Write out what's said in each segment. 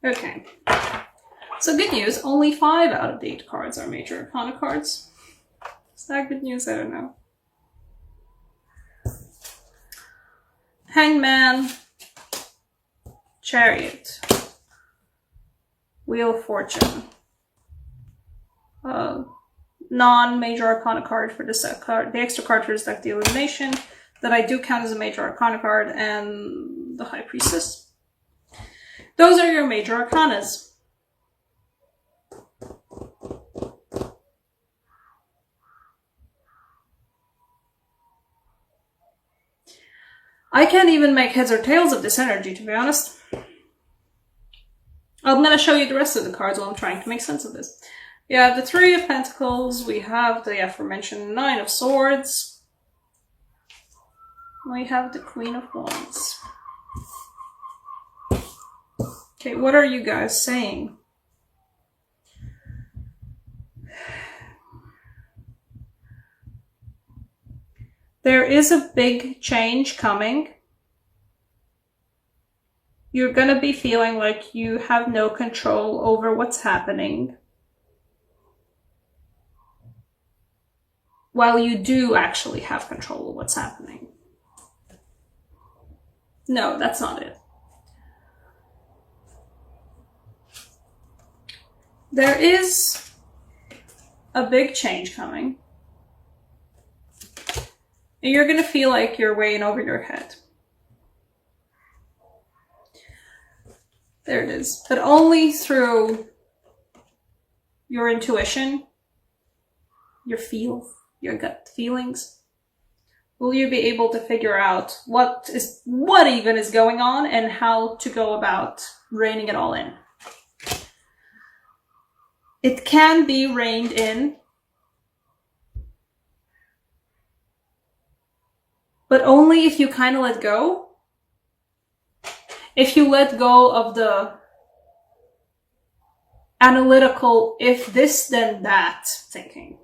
Okay. So good news, only 5 out of the 8 cards are major arcana cards. Is that good news? I don't know. Hangman, Chariot, Wheel of Fortune, non-major arcana card for this card, the extra card for this deck, the Illumination, that I do count as a major arcana card, and the High Priestess. Those are your major arcanas. I can't even make heads or tails of this energy, to be honest. I'm going to show you the rest of the cards while I'm trying to make sense of this. We have the 3 of Pentacles, we have the aforementioned 9 of Swords, we have the Queen of Wands. Okay, what are you guys saying? There is a big change coming. You're going to be feeling like you have no control over what's happening, while you do actually have control of what's happening. No, that's not it. There is a big change coming. And you're going to feel like you're way in over your head. There it is. But only through your intuition, your gut feelings, will you be able to figure out what even is going on and how to go about reining it all in. It can be reined in, but only if you kind of let go. If you let go of the analytical, if this then that thinking.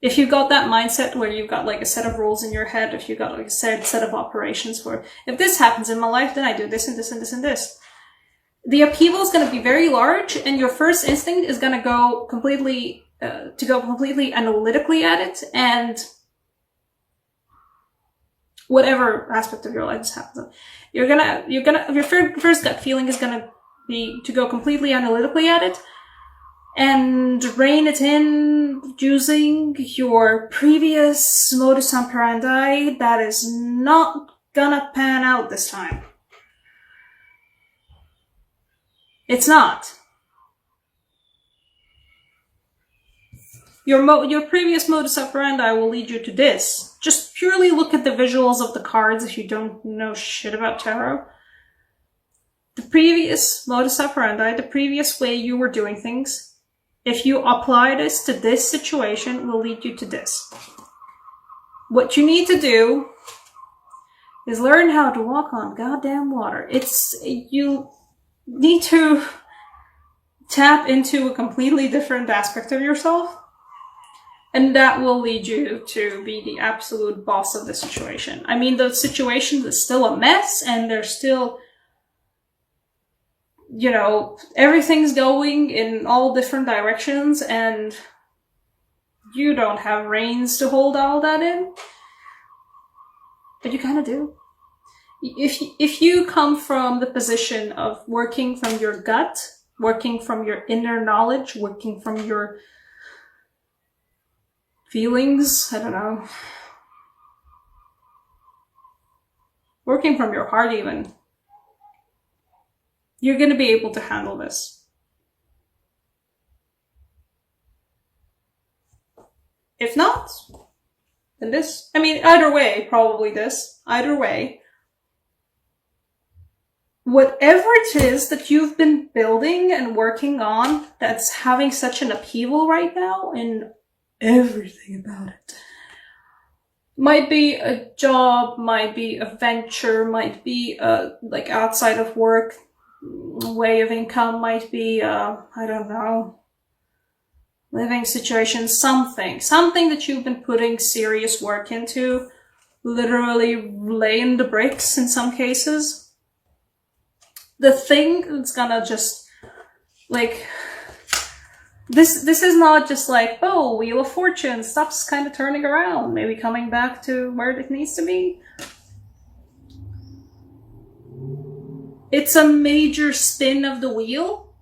If you've got that mindset where you've got like a set of rules in your head, if you've got like a set of operations where if this happens in my life, then I do this and this and this and this. The upheaval is going to be very large, and your first instinct is going to go completely analytically at it, and whatever aspect of your life happens, your first gut feeling is gonna be to go completely analytically at it and rein it in using your previous modus operandi that is not gonna pan out this time. It's not. Your previous modus operandi will lead you to this. Just purely look at the visuals of the cards if you don't know shit about tarot. The previous modus operandi, the previous way you were doing things, if you apply this to this situation, will lead you to this. What you need to do is learn how to walk on goddamn water. You need to tap into a completely different aspect of yourself. And that will lead you to be the absolute boss of the situation. I mean, the situation is still a mess, and there's still, everything's going in all different directions, and you don't have reins to hold all that in. But you kind of do. If you come from the position of working from your gut, working from your inner knowledge, working from your feelings, I don't know, working from your heart even, you're going to be able to handle this. If not, then this. I mean, either way, probably this. Either way. Whatever it is that you've been building and working on that's having such an upheaval right now, and everything about it. Might be a job, might be a venture, might be a like outside of work way of income, might be I don't know, living situation, something that you've been putting serious work into, literally laying the bricks in some cases. the thing that's gonna just, like, this is not just like, oh, Wheel of Fortune, stuff's kind of turning around, maybe coming back to where it needs to be. It's a major spin of the wheel,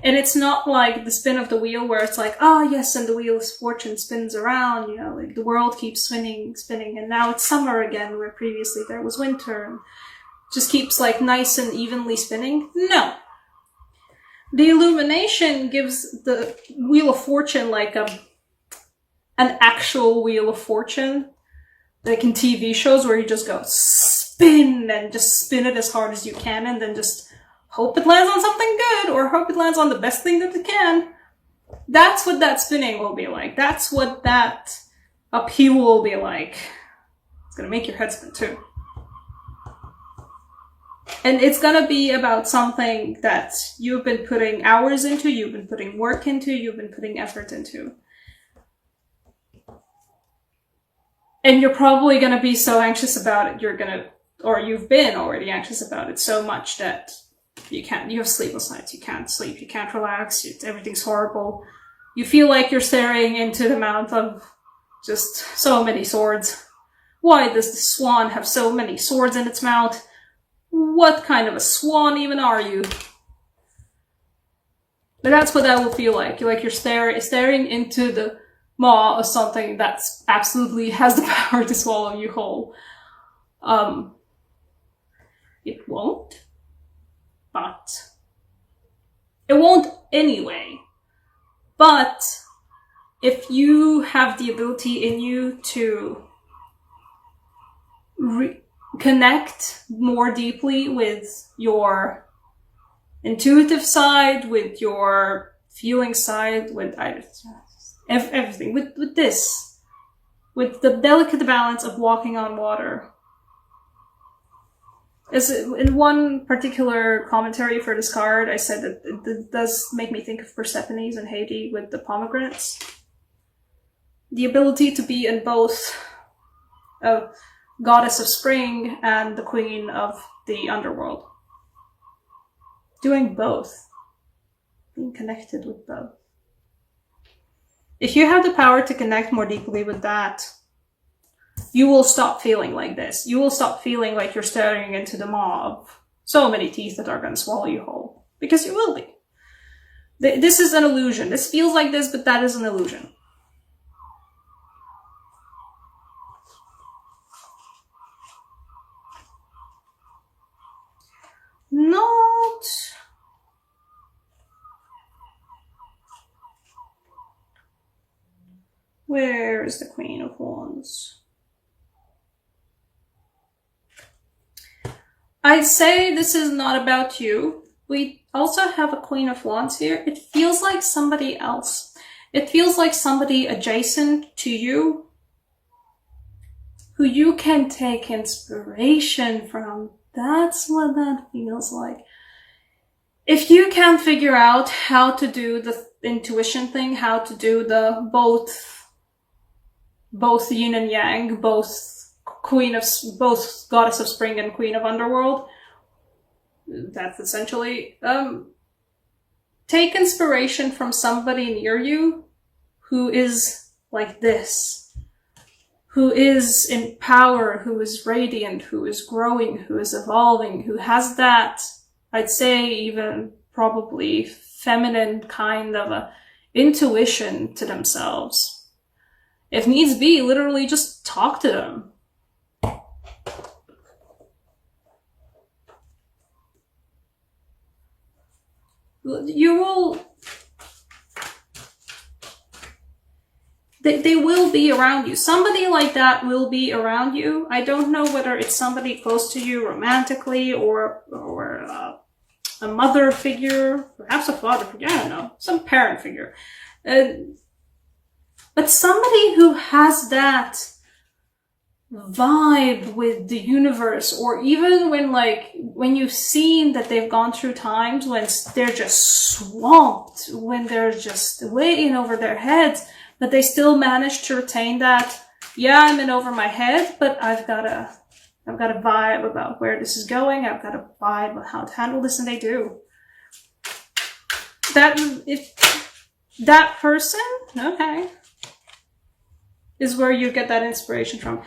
and it's not like the spin of the wheel where it's like, oh yes, and the Wheel of Fortune spins around, you know, like the world keeps spinning, and now it's summer again, where previously there was winter, and just keeps like nice and evenly spinning. No. The illumination gives the Wheel of Fortune like an actual Wheel of Fortune, like in TV shows where you just go spin and just spin it as hard as you can, and then just hope it lands on something good, or hope it lands on the best thing that it can. That's what that spinning will be like. That's what that upheaval will be like. It's gonna make your head spin too. And it's gonna be about something that you've been putting hours into, you've been putting work into, you've been putting effort into. And you're probably gonna be so anxious about it, you've been already anxious about it so much that you have sleepless nights, you can't sleep, you can't relax, everything's horrible. You feel like you're staring into the mouth of just so many swords. Why does the swan have so many swords in its mouth? What kind of a swan even are you? But that's what that will feel like. You're staring into the maw of something that's absolutely has the power to swallow you whole. It won't. But it won't anyway. But if you have the ability in you to connect more deeply with your intuitive side, with your feeling side, with everything, with this, with the delicate balance of walking on water. As in one particular commentary for this card, I said that it does make me think of Persephone's and Haiti with the pomegranates. The ability to be in both a goddess of spring and the queen of the underworld. Doing both. Being connected with both. If you have the power to connect more deeply with that, you will stop feeling like this. You will stop feeling like you're staring into the maw of so many teeth that are going to swallow you whole. Because you will be. This is an illusion. This feels like this, but that is an illusion. Not... Where is the Queen of Wands? I'd say this is not about you. We also have a Queen of Wands here. It feels like somebody else. It feels like somebody adjacent to you who you can take inspiration from. That's what that feels like. If you can't figure out how to do the intuition thing, how to do the both yin and yang, both goddess of spring and queen of underworld, that's essentially, take inspiration from somebody near you who is like this, who is in power, who is radiant, who is growing, who is evolving, who has that, I'd say even probably feminine kind of a intuition to themselves. If needs be, literally just talk to them. You will... They will be around you. Somebody like that will be around you. I don't know whether it's somebody close to you romantically or a mother figure, perhaps a father figure, I don't know, some parent figure. But somebody who has that vibe with the universe, or even when you've seen that they've gone through times when they're just swamped, when they're just way in over their heads, but they still manage to retain that, yeah, I'm in over my head, but I've got I've got a vibe about where this is going. I've got a vibe about how to handle this, and they do. That person, okay, is where you get that inspiration from.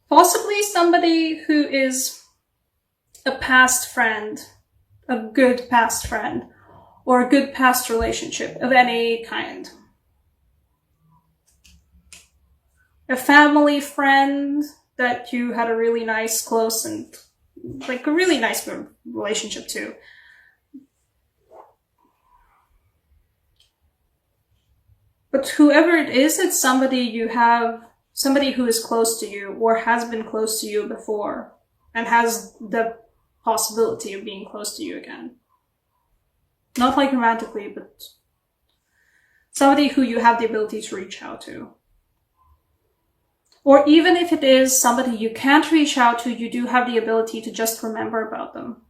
Possibly somebody who is a past friend, a good past friend, or a good past relationship of any kind. A family friend that you had a really nice, close, and like a really nice relationship to. But whoever it is, it's somebody who is close to you or has been close to you before and has the possibility of being close to you again. Not like romantically, but somebody who you have the ability to reach out to. Or even if it is somebody you can't reach out to, you do have the ability to just remember about them.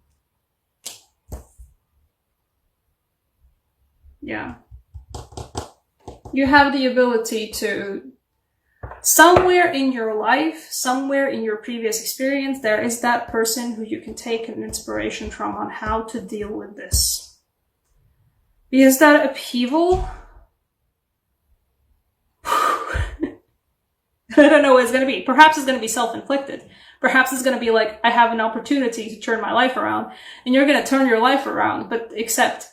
Yeah. You have the ability to, somewhere in your life, somewhere in your previous experience, there is that person who you can take an inspiration from on how to deal with this. Because that upheaval, I don't know what it's going to be. Perhaps it's going to be self-inflicted. Perhaps it's going to be like, I have an opportunity to turn my life around, and you're going to turn your life around, but except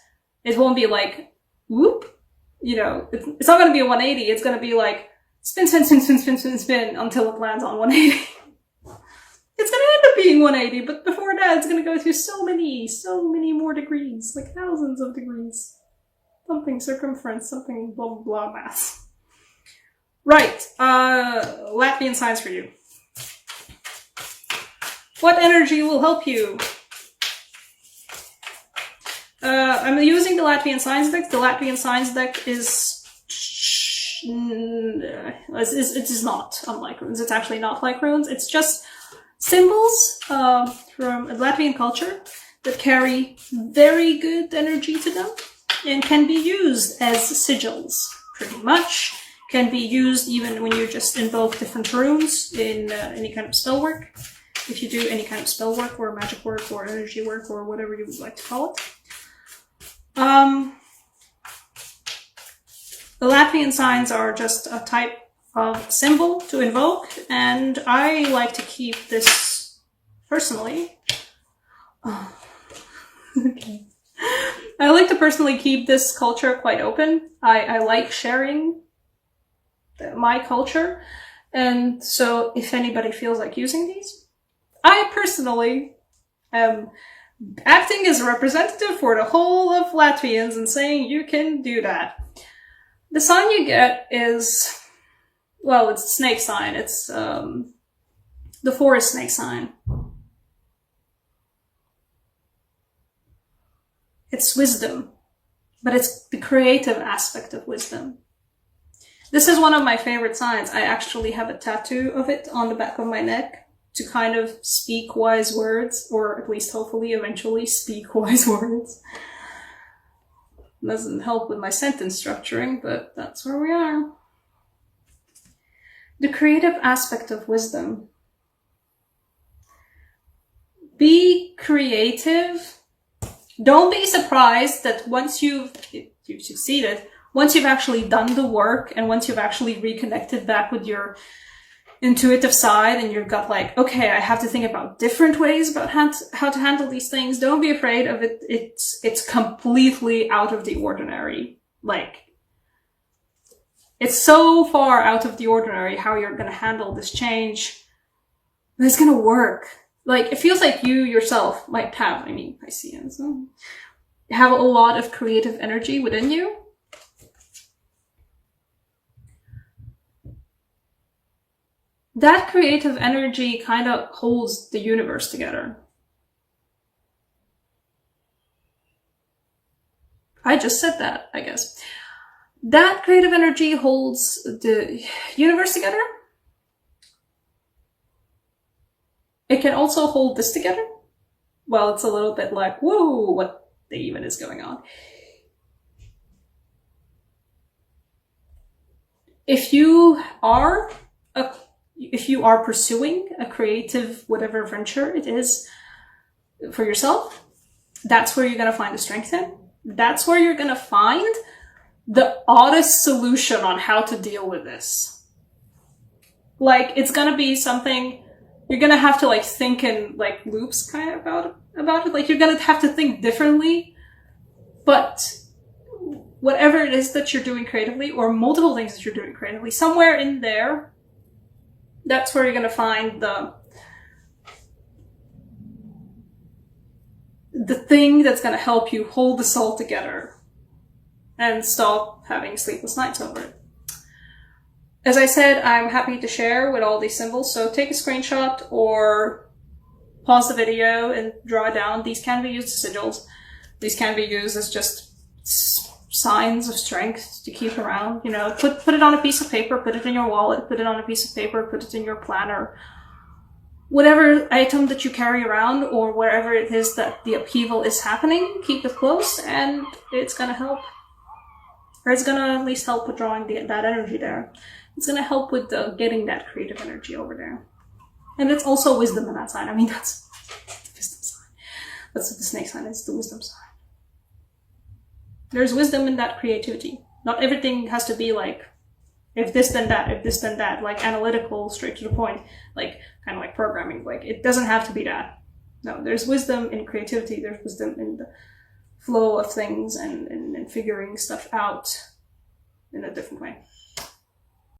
it won't be like, whoop. You know, it's not going to be a 180. It's going to be like spin, spin, spin, spin, spin, spin, spin until it lands on 180. It's going to end up being 180, but before that, it's going to go through so many more degrees, like thousands of degrees. Something circumference, something blah, blah, blah math. Right. Latvian signs for you. What energy will help you? I'm using the Latvian Signs deck. The Latvian Signs deck it is not unlike runes. It's actually not like runes. It's just symbols from Latvian culture that carry very good energy to them and can be used as sigils, pretty much. Can be used even when you just invoke different runes in any kind of spell work. If you do any kind of spell work or magic work or energy work or whatever you would like to call it. The Latvian signs are just a type of symbol to invoke, and I like to keep this personally. Okay. I like to personally keep this culture quite open. I like sharing my culture, and so if anybody feels like using these, I personally am acting as a representative for the whole of Latvians and saying you can do that. The sign you get is, well, it's a snake sign. It's the forest snake sign. It's wisdom, but it's the creative aspect of wisdom. This is one of my favorite signs. I actually have a tattoo of it on the back of my neck to kind of speak wise words, or at least hopefully eventually speak wise words. Doesn't help with my sentence structuring, but that's where we are. The creative aspect of wisdom. Be creative. Don't be surprised that once you've succeeded, once you've actually done the work and once you've actually reconnected back with your intuitive side and you've got like, okay, I have to think about different ways about how to handle these things. Don't be afraid of it. It's completely out of the ordinary. Like, it's so far out of the ordinary how you're going to handle this change. But it's going to work. Like, it feels like you yourself might have, Pisceans, have a lot of creative energy within you. That creative energy kind of holds the universe together. I just said that, I guess. That creative energy holds the universe together. It can also hold this together. Well, it's a little bit like, whoa, what even is going on? If you are if you are pursuing a creative, whatever venture it is for yourself, that's where you're going to find the strength in. That's where you're going to find the oddest solution on how to deal with this. Like, it's going to be something you're going to have to like think in like loops kind of about it. Like, you're going to have to think differently, but whatever it is that you're doing creatively, or multiple things that you're doing creatively, somewhere in there, that's where you're going to find the thing that's going to help you hold this all together and stop having sleepless nights over it. As I said, I'm happy to share with all these symbols, so take a screenshot or pause the video and draw it down. These can be used as sigils. These can be used as just signs of strength to keep around. You know, put it on a piece of paper, put it in your wallet, put it on a piece of paper, put it in your planner. Whatever item that you carry around, or wherever it is that the upheaval is happening, keep it close, and it's gonna help. Or it's gonna at least help with drawing that energy there. It's gonna help with getting that creative energy over there. And it's also wisdom in that sign. I mean, that's the wisdom sign. That's what the snake sign is, the wisdom sign. There's wisdom in that creativity. Not everything has to be like, if this then that, if this then that, like analytical, straight to the point, like kind of like programming. Like, it doesn't have to be that. No, there's wisdom in creativity. There's wisdom in the flow of things and figuring stuff out in a different way.